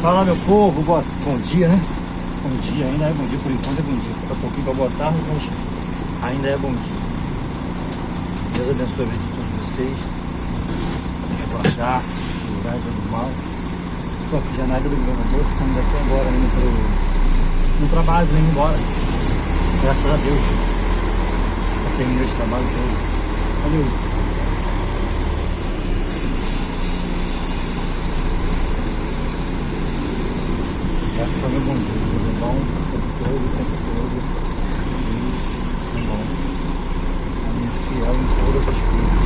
Fala, meu povo, bom dia, né? Bom dia, ainda é bom dia, por enquanto é bom dia. Falta pouquinho para boa tarde, mas ainda é bom dia. Deus abençoe a vida de todos vocês. Guardar, livrar do mal. Estou aqui já na área do governador, saindo daqui agora, indo para base, indo embora. Graças a Deus. Eu terminei esse trabalho hoje. Valeu. Graças a meu bom Deus, Deus é bom, o tempo todo, Deus é bom, amigo fiel em todas as coisas,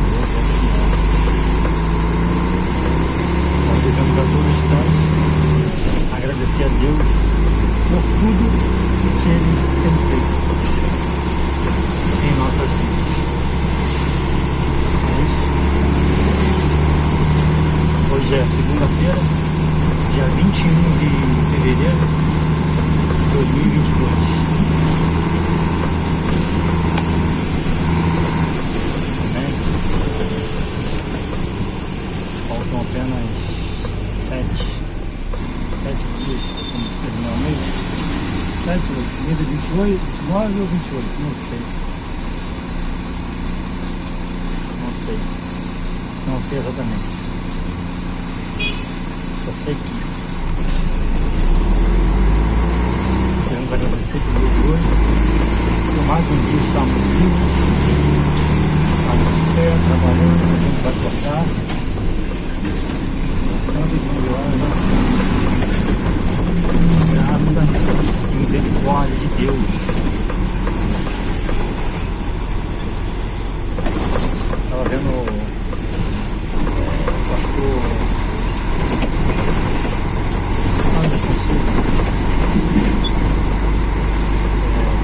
Deus é fiel. Nós devemos a todo instante agradecer a Deus por tudo que Ele tem feito em nossas vidas. É isso. Hoje é segunda-feira, dia 21 de fevereiro de 2022. Amém? Faltam apenas 7 dias para terminar o mês. 7, 8, 28, 29 ou 28, não sei. Não sei exatamente. Só sei que queremos agradecer pelo dia de hoje, por mais um dia estarmos vivos, estarmos de pé, trabalhando, a gente vai tocar, pensando e gloriosa graça e misericórdia de Deus. Estava vendo o pastor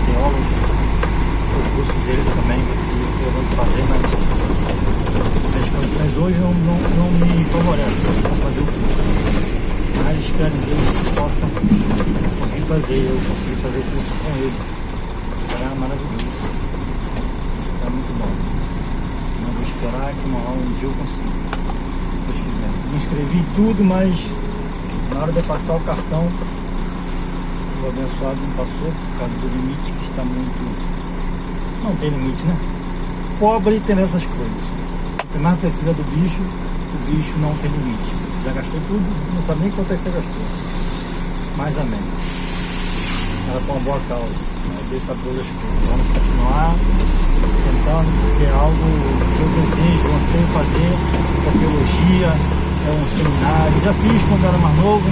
teólogo, o curso dele também que eu vou fazer, mas as condições hoje não me favorecem para fazer o curso, mas espero em Deus que possa conseguir fazer, eu conseguir fazer o curso com ele. Será maravilhoso, será muito bom. Não vou esperar que uma aula um dia eu consiga, se Deus quiser. Me inscrevi em tudo, mas na hora de passar o cartão, o abençoado não passou por causa do limite que está muito... Não tem limite, né? Pobre tem essas coisas. Você mais precisa do bicho, o bicho não tem limite. Você já gastou tudo, não sabe nem quanto é que você gastou. Mas amém. Era com uma boa causa. Deus sabe todas as coisas. Vamos continuar tentando, porque é algo que eu desejo, eu anseio fazer, a teologia. É um seminário, já fiz quando era mais novo,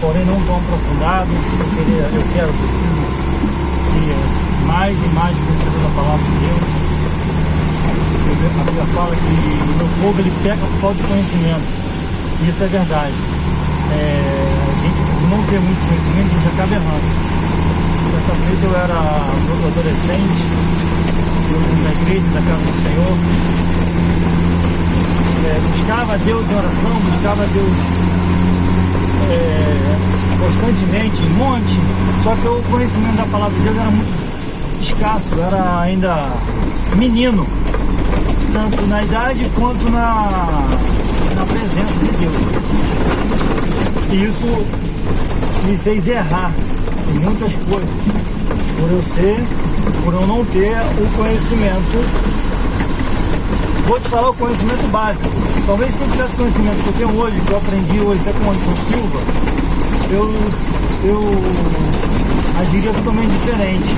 porém não tão aprofundado. Eu quero, preciso ser mais e mais conhecedor da palavra de Deus. A Bíblia fala que o meu povo ele peca por falta de conhecimento. E isso é verdade. A gente, por não ter muito conhecimento, a gente acaba errando. Certa feita eu era adolescente, eu na igreja da casa do Senhor. Buscava Deus em oração, buscava Deus constantemente, em monte, só que o conhecimento da palavra de Deus era muito escasso, eu era ainda menino, tanto na idade quanto na presença de Deus. E isso me fez errar em muitas coisas, por eu não ter o conhecimento. Vou te falar o conhecimento básico. Talvez se eu tivesse conhecimento que eu tenho hoje, que eu aprendi hoje até com o Anderson Silva, eu agiria totalmente diferente.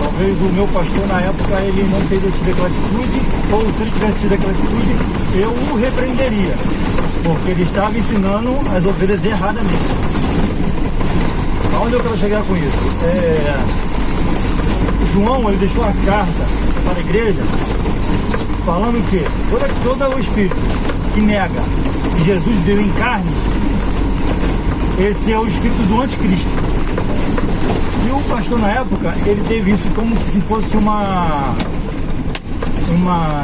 Talvez o meu pastor na época ele não teria tido aquela atitude, ou se ele tivesse tido aquela atitude, eu o repreenderia, porque ele estava ensinando as ovelhas erradamente. Aonde eu quero chegar com isso? João ele deixou a carta para a igreja falando o quê? Todo o espírito que nega que Jesus veio em carne, esse é o espírito do anticristo. E o pastor na época, ele teve isso como se fosse uma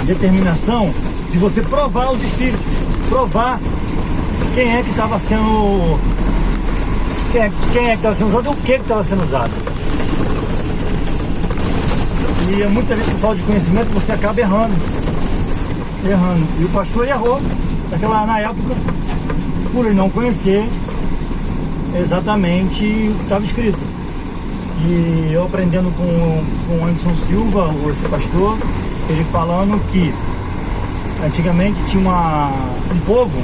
determinação de você provar os espíritos, provar quem é que estava sendo usado e o que estava sendo usado. E muitas vezes por falta de conhecimento você acaba errando. E o pastor errou na época, por ele não conhecer exatamente o que estava escrito. E eu aprendendo com o Anderson Silva, esse pastor, ele falando que antigamente tinha um povo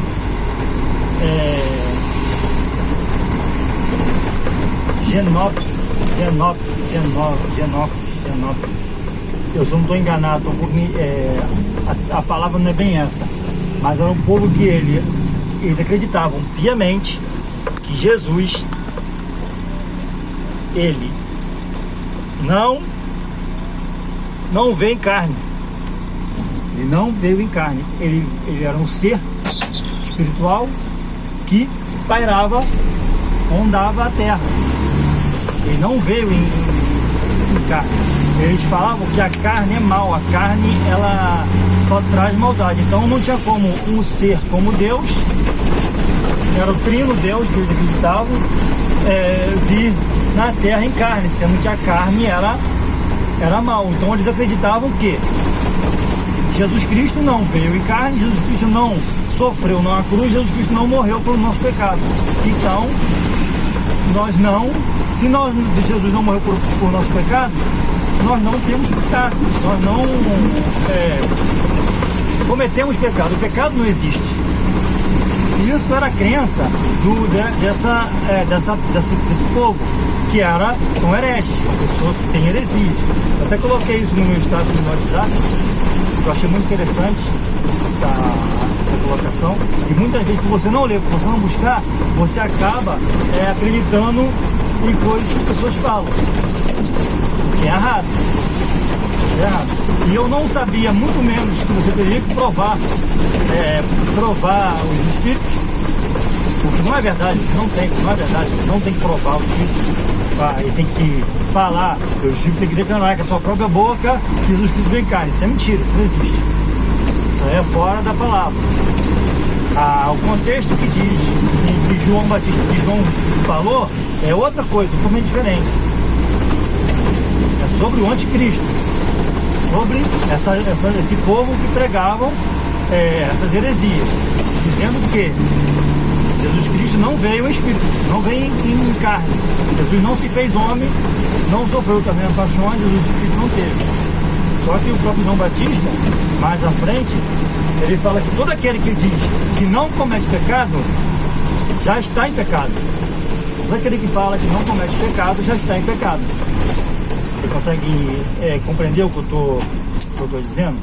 Genópolis. Eu só não estou enganado, a palavra não é bem essa, mas era um povo que eles acreditavam piamente que Jesus, ele não veio em carne. Ele não veio em carne. Ele era um ser espiritual que pairava, rondava a terra. Ele não veio em carne. Eles falavam que a carne é mal, a carne ela só traz maldade. Então não tinha como um ser como Deus, era o trino Deus que eles acreditavam, vir na terra em carne, sendo que a carne era mal. Então eles acreditavam que Jesus Cristo não veio em carne, Jesus Cristo não sofreu na cruz, Jesus Cristo não morreu pelo nosso pecado. Então, se Jesus não morreu por nosso pecado, nós não temos pecado, nós não cometemos pecado, o pecado não existe. Isso era a crença desse povo, que são hereges, são pessoas que têm heresias. Eu até coloquei isso no meu status no WhatsApp, eu achei muito interessante essa colocação. E muitas vezes, por você não ler, por você não buscar, você acaba acreditando em coisas que as pessoas falam, que é errado. E eu não sabia, muito menos, que você teria que provar os espíritos, porque não é verdade, não é verdade, você não tem que provar os espíritos. Ele tem que falar, o espírito tem que declarar com a sua própria boca que Jesus Cristo vem em carne. Isso é mentira, isso não existe. Isso é fora da palavra. O contexto que diz que João Batista, que João falou, é outra coisa, totalmente diferente. É sobre o anticristo, sobre esse povo que pregavam essas heresias, dizendo que Jesus Cristo não veio em espírito, não veio em carne. Jesus não se fez homem, não sofreu também as paixões, Jesus Cristo não teve. Só que o próprio João Batista, mais à frente, ele fala que todo aquele que diz que não comete pecado, já está em pecado. Todo aquele que fala que não comete pecado, já está em pecado. Você consegue compreender o que eu estou dizendo?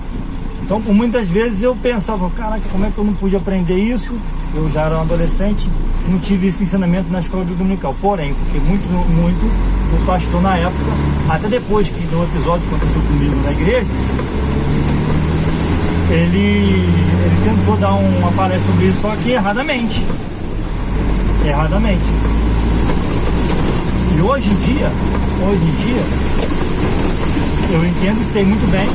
Então, por muitas vezes eu pensava, caraca, como é que eu não pude aprender isso? Eu já era um adolescente, não tive esse ensinamento na escola dominical. Porém, porque muito o pastor na época, até depois que do episódio que aconteceu comigo na igreja, ele tentou dar uma palestra sobre isso, só que erradamente. E hoje em dia, eu entendo e sei muito bem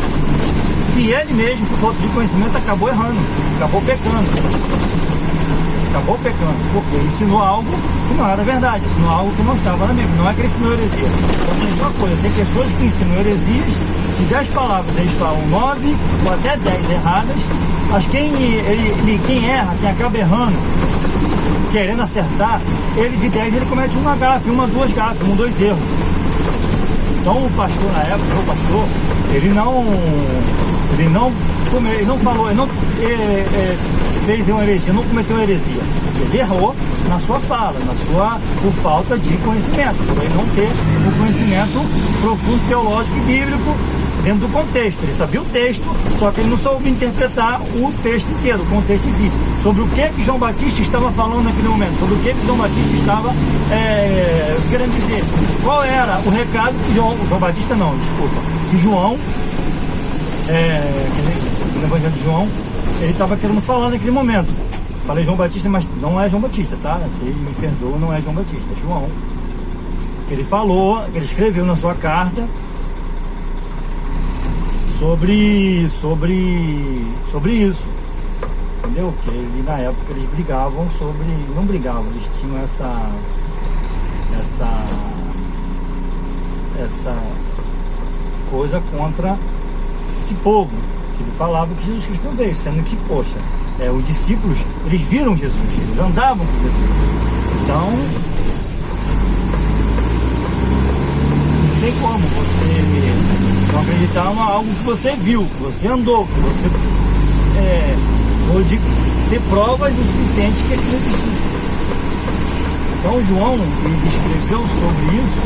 que ele mesmo, por falta de conhecimento, acabou errando, acabou pecando, porque ensinou algo que não era verdade, ensinou algo que não estava na Bíblia, não é que ele ensinou heresia. Então tem uma coisa, tem pessoas que ensinam heresias, de 10 palavras eles falam 9 ou até 10 erradas, mas quem erra, quem acaba errando, querendo acertar, ele de 10 ele comete uma gafe, duas gafes, 2 erros. Então o pastor na época, o pastor, ele não fez uma heresia, não cometeu heresia. Ele errou na sua fala, por falta de conhecimento, por ele não ter o conhecimento profundo, teológico e bíblico dentro do contexto. Ele sabia o texto, só que ele não soube interpretar o texto inteiro, o contexto em si. Sobre o que João Batista estava falando naquele momento, sobre o que João Batista estava querendo dizer. Qual era o recado que João Batista não, desculpa, que João, no Evangelho de João, ele estava querendo falar naquele momento. Falei João Batista, mas não é João Batista, tá? Se me perdoa, não é João Batista, é João. Ele falou, ele escreveu na sua carta sobre isso, entendeu? Que ele, na época eles brigavam não brigavam, eles tinham essa coisa contra esse povo, que ele falava que Jesus Cristo não veio, sendo que, poxa, os discípulos, eles viram Jesus, eles andavam com Jesus. Então, não tem como você não acreditar em algo que você viu, que você andou, que você pode ter provas o suficiente que aquilo existe. Então João, ele escreveu sobre isso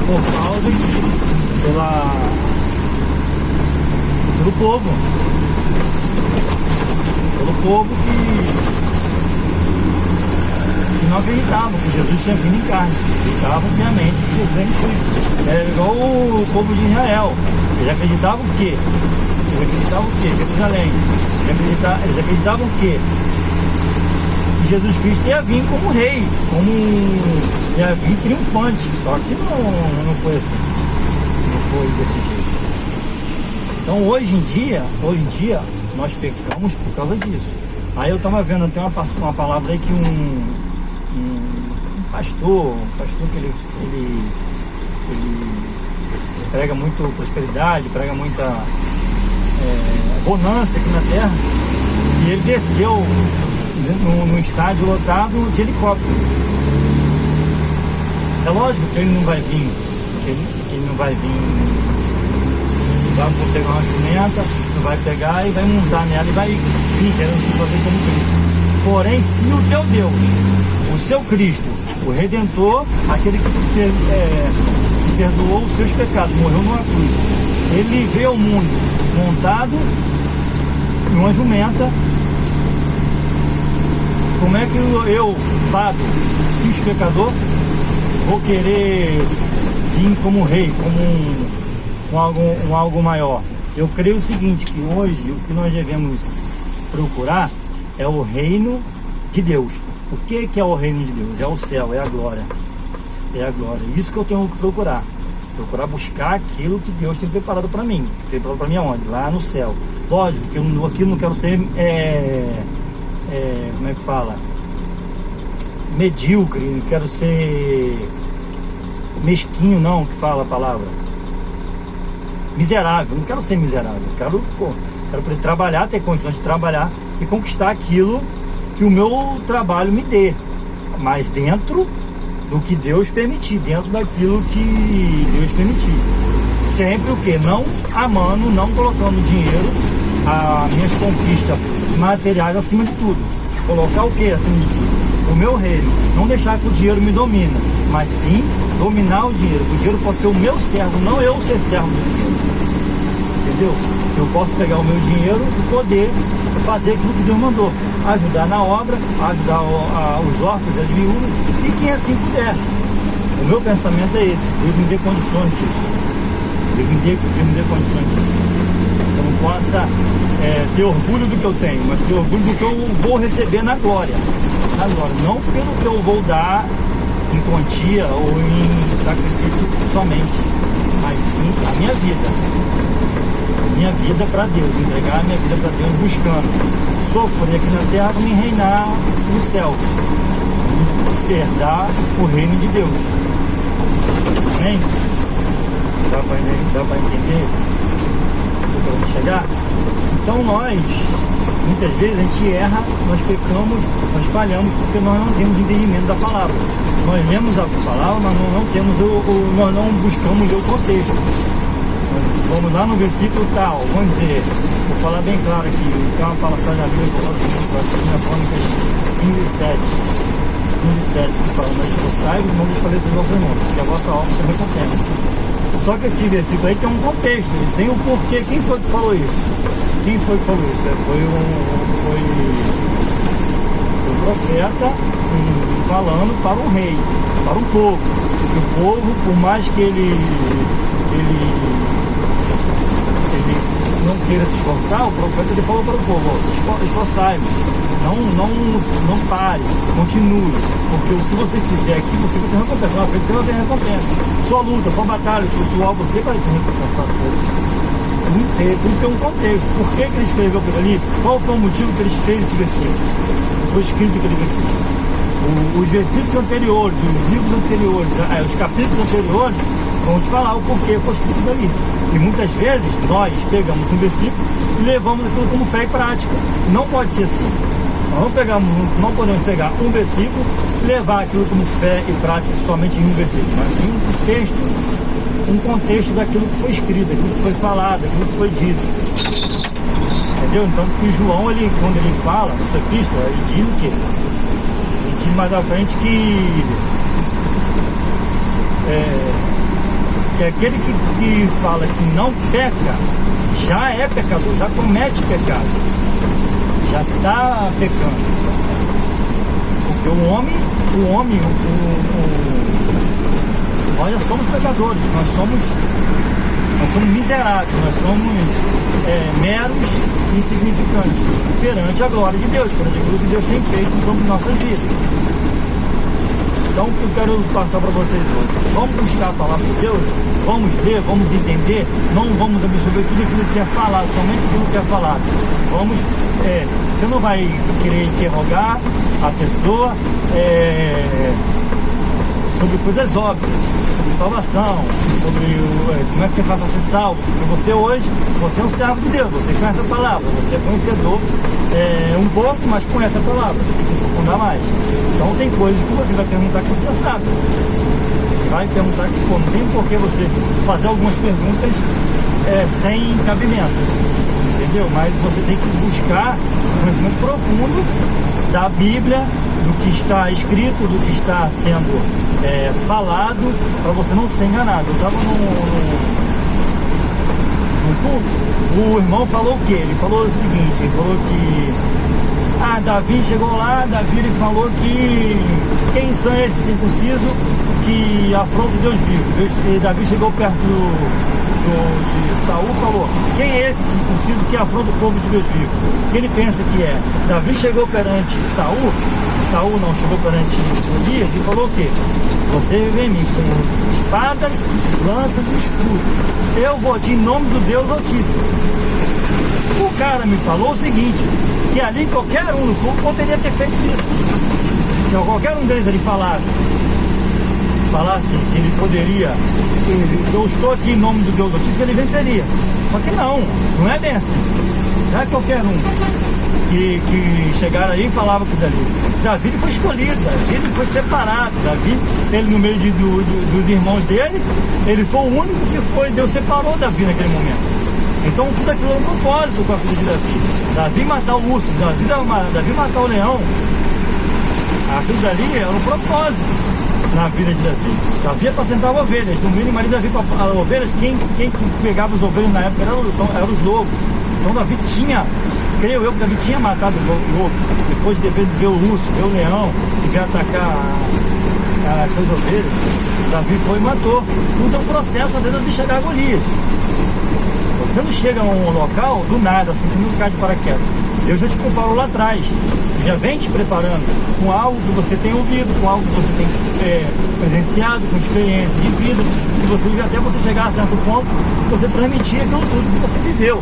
por causa pelo povo que não acreditavam que Jesus tinha vindo em carne, acreditavam piamente que Jesus era Cristo. Era igual o povo de Israel, eles acreditavam o quê? Jerusalém. Eles acreditavam que Jesus Cristo ia vir como rei, ia vir triunfante, só que não foi assim, não foi desse jeito. Então hoje em dia nós pecamos por causa disso. Aí eu estava vendo, tem uma palavra aí que um pastor que ele prega muito prosperidade, prega muita bonança aqui na terra, e ele desceu num estádio lotado de helicóptero. É lógico que ele não vai vir, vai pegar uma jumenta, não vai pegar e vai montar nela e vai vir querendo fazer como Cristo. Porém, se o teu Deus, o seu Cristo, o Redentor, aquele que perdoou os seus pecados, morreu numa cruz, ele veio ao mundo montado em uma jumenta, como é que eu, Fábio, simples pecador, vou querer vir como rei, com algo maior? Eu creio o seguinte, que hoje o que nós devemos procurar é o reino de Deus. O que é o reino de Deus? É o céu, é a glória. É a glória. Isso que eu tenho que procurar. Procurar buscar aquilo que Deus tem preparado para mim. Tem preparado para mim aonde? Lá no céu. Lógico que aqui eu não quero ser, como é que fala? Medíocre, não quero ser mesquinho, não, que fala a palavra. Miserável, não quero ser miserável. Quero poder trabalhar, ter condições de trabalhar e conquistar aquilo que o meu trabalho me dê. Mas dentro do que Deus permitir, dentro daquilo que Deus permitir. Sempre o que? Não amando, não colocando dinheiro, as minhas conquistas materiais acima de tudo. Colocar o que acima de tudo? O meu reino. Não deixar que o dinheiro me domine, mas sim dominar o dinheiro. O dinheiro pode ser o meu servo, não eu ser servo do dinheiro. Entendeu? Eu posso pegar o meu dinheiro e poder fazer aquilo que Deus mandou. Ajudar na obra, ajudar os órfãos, as viúvas e quem assim puder. O meu pensamento é esse. Deus me dê condições disso. Deus me dê condições disso. Eu não possa ter orgulho do que eu tenho, mas ter orgulho do que eu vou receber na glória. Na glória. Não pelo que eu vou dar em quantia ou em sacrifício somente, mas sim a minha vida. Minha vida para Deus, entregar a minha vida para Deus, buscando sofrer aqui na terra para me reinar no céu, herdar o reino de Deus. Amém? Dá para entender o que eu quero chegar? Então nós, muitas vezes a gente erra, nós pecamos, nós falhamos porque nós não temos entendimento da palavra. Nós lemos a palavra, mas nós não buscamos o contexto. Vamos lá no versículo tal, vamos dizer, vou falar bem claro aqui, tem uma passagem na Bíblia que eu gosto Crônicas 15:7, que fala: mas esforçai-vos, não desfaleçam os vossos irmãos, porque a vossa alma se recompensa. Só que esse versículo aí tem um contexto, ele tem um porquê. Quem foi que falou isso? Foi o profeta falando para o rei, para o povo. E o povo, por mais que ele não queira se esforçar, o profeta ele falou para o povo: esforçai-vos, não pare, continue, porque o que você fizer aqui, você vai ter recompensa, na frente você vai ter recompensa. Sua luta, sua batalha, seu suor, você vai ter recompensa. Tudo tem um contexto. Por que ele escreveu aquilo ali? Qual foi o motivo que ele fez esse versículo? Foi escrito aquele versículo. Os versículos anteriores, os livros anteriores, os capítulos anteriores, Vamos te falar o porquê foi escrito dali. E muitas vezes nós pegamos um versículo e levamos aquilo como fé e prática. Não pode ser assim. Nós não podemos pegar um versículo e levar aquilo como fé e prática somente em um versículo, mas em um contexto daquilo que foi escrito, daquilo que foi falado, daquilo que foi dito. Entendeu? Então, que João, quando ele fala na sua epístola, ele diz o quê? Ele diz mais à frente que aquele que fala que não peca, já é pecador, já comete pecado, já está pecando. Porque nós já somos pecadores, nós somos miseráveis, nós somos meros insignificantes perante a glória de Deus, perante aquilo que Deus tem feito em nossas vidas. Então, o que eu quero passar para vocês hoje, vamos buscar a palavra de Deus, vamos ler, vamos entender, não vamos absorver tudo aquilo que é falado, somente aquilo que é falado. Você não vai querer interrogar a pessoa sobre coisas óbvias, sobre salvação, sobre como é que você faz para ser salvo. Porque você é um servo de Deus, você conhece a palavra, você é conhecedor um pouco, mas conhece a palavra, você tem que se aprofundar mais. Então tem coisas que você vai perguntar que você já sabe. Você vai perguntar que não tem por que você fazer algumas perguntas sem cabimento, entendeu? Mas você tem que buscar um conhecimento profundo da Bíblia, do que está escrito, do que está sendo falado, para você não ser enganado. Eu estava no culto, o irmão falou o quê? Ele falou o seguinte, ele falou que Davi chegou lá, ele falou que quem são esses circuncisos que afrontam Deus vivo? E Davi chegou perto de Saul e falou, quem é esse circunciso que afronta o povo de Deus vivo? Que ele pensa que é? Davi chegou perante Saul não, chegou perante Elias e falou o quê? Você vem me com espadas, lanças e escudos. Eu vou te em nome do Deus Altíssimo. O cara me falou o seguinte, que ali qualquer um no povo poderia ter feito isso. Se qualquer um deles ali falasse que ele poderia, eu estou aqui em nome do Deus Altíssimo, ele venceria. Só que não é bem assim. Não é qualquer um que chegaram aí e falavam aquilo dali. Davi foi escolhido, Davi foi separado. Davi, ele no meio dos irmãos dele, ele foi o único que Deus separou Davi naquele momento. Então tudo aquilo era um propósito com a vida de Davi. Davi matar o urso, Davi matar o leão, aquilo dali era um propósito na vida de Davi. Davi apacentava ovelhas, no mínimo ali Davi para ovelhas, quem pegava as ovelhas na época eram os lobos. Então Davi creio eu que Davi tinha matado o lobo, depois de ver o urso, ver o leão, que veio atacar as suas ovelhas. Davi foi e matou. Tudo é um processo até de chegar a Golias. Você não chega a um local do nada, assim, você não cai de paraquedas. Deus já te preparou lá atrás, já vem te preparando com algo que você tem ouvido, com algo que você tem presenciado, com experiência de vida, que você vive até você chegar a certo ponto, você transmitir aquilo tudo que você viveu.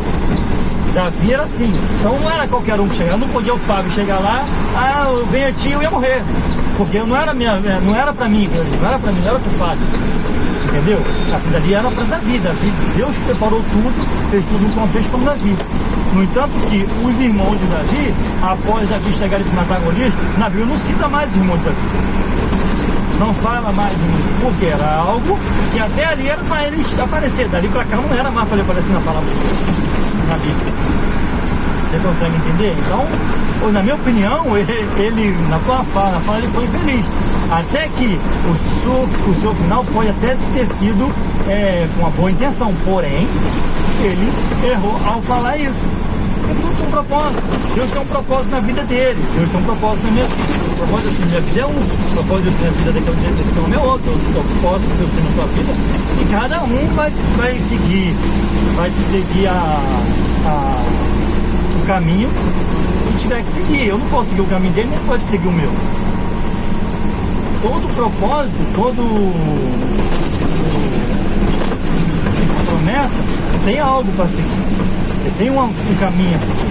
Davi era assim, então não era qualquer um que chegava, não podia o Fábio chegar lá, eu venho a ti, eu ia morrer, porque não era pra mim, não era pro Fábio. Entendeu? Aquilo dali era para Davi. Deus preparou tudo, fez tudo no contexto como Davi. No entanto que os irmãos de Davi, após Davi chegar e matar Golias, na Bíblia não cita mais os irmãos de Davi. Não fala mais de mim, porque era algo que até ali era para eles aparecer. Dali para cá não era mais para ele aparecer na palavra de Deus, na Bíblia. Você consegue entender? Então, na minha opinião, ele na fala ele foi infeliz. Até que o seu final pode até ter sido com uma boa intenção, porém, ele errou ao falar isso. Porque tudo tem um propósito. Deus tem um propósito na vida dele. Deus tem um propósito na minha vida. O propósito da minha vida é um. O propósito da minha vida desse homem é outro. O propósito que Deus tem na sua vida. E cada um vai seguir o caminho que tiver que seguir. Eu não posso seguir o caminho dele, nem ele pode seguir o meu. Todo propósito, toda promessa tem algo para seguir. Você tem um caminho a seguir.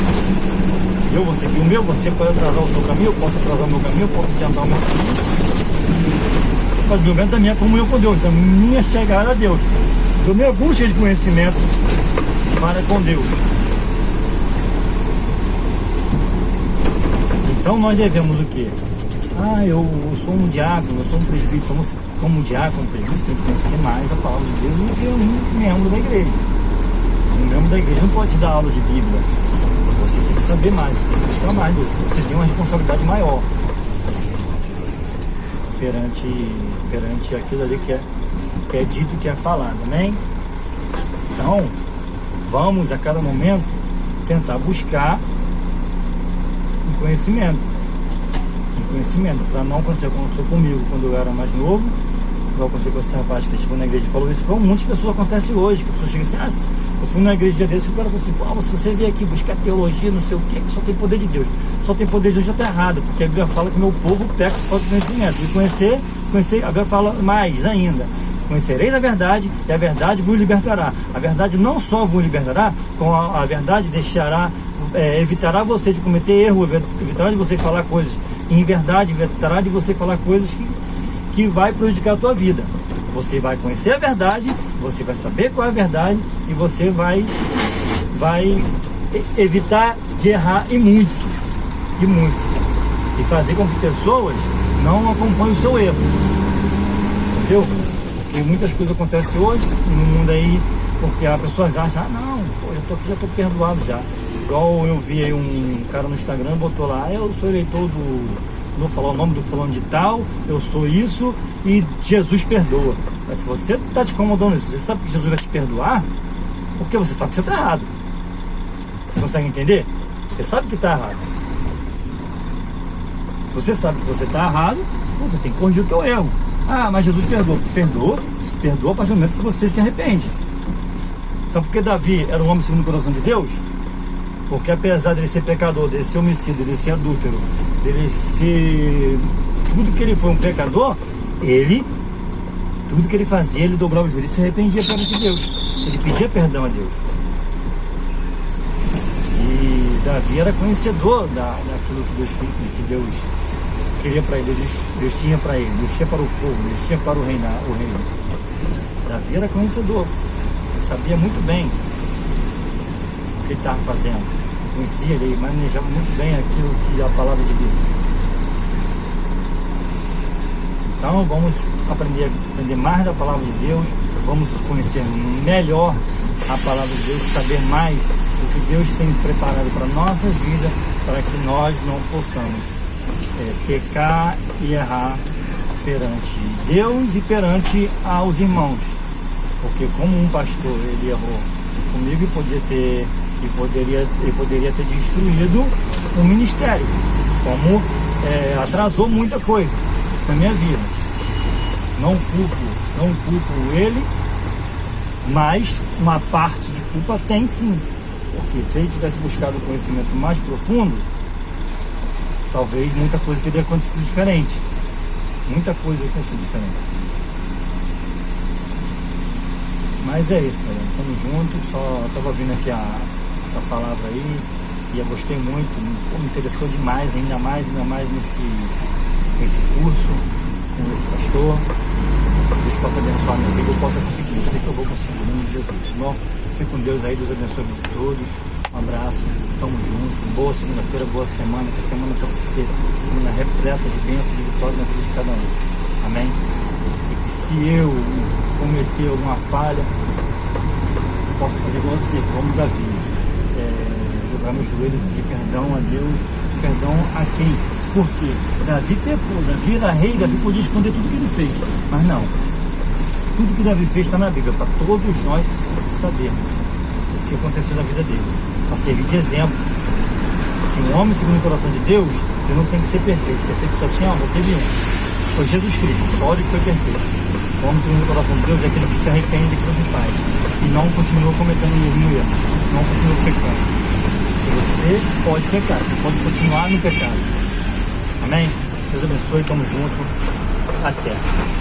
Eu vou seguir o meu, você pode atrasar o seu caminho, eu posso atrasar o meu caminho, eu posso adiantar o meu caminho. por causa da minha comunhão com Deus, da minha chegada a Deus, do meu busca de conhecimento para com Deus. Então nós devemos o quê? Eu sou um diácono, eu sou um presbítero. Como diácono, presbítero, tem que conhecer mais a palavra de Deus do que um membro da igreja. Um membro da igreja não pode te dar aula de Bíblia. Você tem que saber mais, tem que buscar mais. Você tem uma responsabilidade maior perante aquilo ali que é dito, que é falado, amém? Então, vamos a cada momento tentar buscar um conhecimento, para não acontecer como aconteceu comigo quando eu era mais novo, não aconteceu com esse rapaz que chegou na igreja e falou isso, como muitas pessoas acontecem hoje, que a pessoa chega assim, eu fui na igreja dia desse e o cara falou assim, se você vier aqui buscar teologia, não sei o que só tem poder de Deus. Só tem poder de Deus, já está errado, porque a Bíblia fala que o meu povo peca por falta de conhecimento. E conhecer, a Bíblia fala mais ainda, conhecereis a verdade e a verdade vos libertará. A verdade não só vos libertará, como a verdade evitará você de cometer erro, evitará de você falar coisas em verdade, evitará de você falar coisas que vai prejudicar a tua vida. Você vai conhecer a verdade, você vai saber qual é a verdade e você vai evitar de errar e muito. E fazer com que pessoas não acompanhem o seu erro. Entendeu? Porque muitas coisas acontecem hoje no mundo aí, porque as pessoas acham, eu tô aqui, já estou perdoado já. Igual eu vi aí um cara no Instagram, botou lá, eu sou eleitor não vou falar o nome do fulano de tal, eu sou isso e Jesus perdoa. Mas se você está te incomodando isso, você sabe que Jesus vai te perdoar, porque você sabe que você está errado. Você consegue entender? Você sabe que está errado. Se você sabe que você está errado, você tem que corrigir o teu erro. Mas Jesus perdoa. Perdoa a partir do momento que você se arrepende. Sabe por que Davi era um homem segundo o coração de Deus? Porque apesar dele ser pecador, dele ser homicida, dele ser adúltero, dele ser tudo que ele foi um pecador, tudo que ele fazia, ele dobrava o joelho e se arrependia perante de Deus. Ele pedia perdão a Deus. E Davi era conhecedor daquilo que Deus queria para ele, Deus tinha para ele, Deus tinha para o povo, Deus tinha para o reino. Davi era conhecedor, ele sabia muito bem o que ele estava fazendo, conhecia, ele manejava muito bem aquilo que é a palavra de Deus. Então vamos aprender mais da palavra de Deus, vamos conhecer melhor a palavra de Deus, saber mais o que Deus tem preparado para nossas vidas, para que nós não possamos pecar e errar perante Deus e perante aos irmãos. Porque como um pastor, ele errou comigo e poderia ter destruído o ministério, como atrasou muita coisa na minha vida. Não culpo ele, mas uma parte de culpa tem sim, porque se ele tivesse buscado um conhecimento mais profundo, talvez muita coisa teria acontecido diferente. Mas é isso, galera. Estamos juntos. Só estava vindo aqui essa palavra aí e eu gostei muito. Me interessou demais, ainda mais nesse curso com esse pastor. Deus possa abençoar a minha vida, eu possa conseguir. Eu sei que eu vou conseguir, em nome de Jesus. Irmão, fique com Deus aí, Deus abençoe a todos. Um abraço, estamos juntos. Boa segunda-feira, boa semana. Que a semana possa ser semana repleta de bênçãos, de vitória na vida de cada um. Amém? E que se eu cometer alguma falha, eu possa fazer igual você, como Davi. Dobrar meu joelho, pedir perdão a Deus. Perdão a quem? Porque Davi pecou, Davi era rei, Davi podia esconder tudo que ele fez. Mas não. Tudo que Davi fez está na Bíblia, para todos nós sabermos o que aconteceu na vida dele. Para servir de exemplo. Que um homem segundo o coração de Deus, ele não tem que ser perfeito. Perfeito só tinha um, teve um. Foi Jesus Cristo, só ele que foi perfeito. O homem segundo o coração de Deus é aquele que se arrepende daquilo que faz. E não continua cometendo nenhum erro. Não continua pecando. Você pode pecar, você pode continuar no pecado. Amém? Deus abençoe, tamo junto. Até.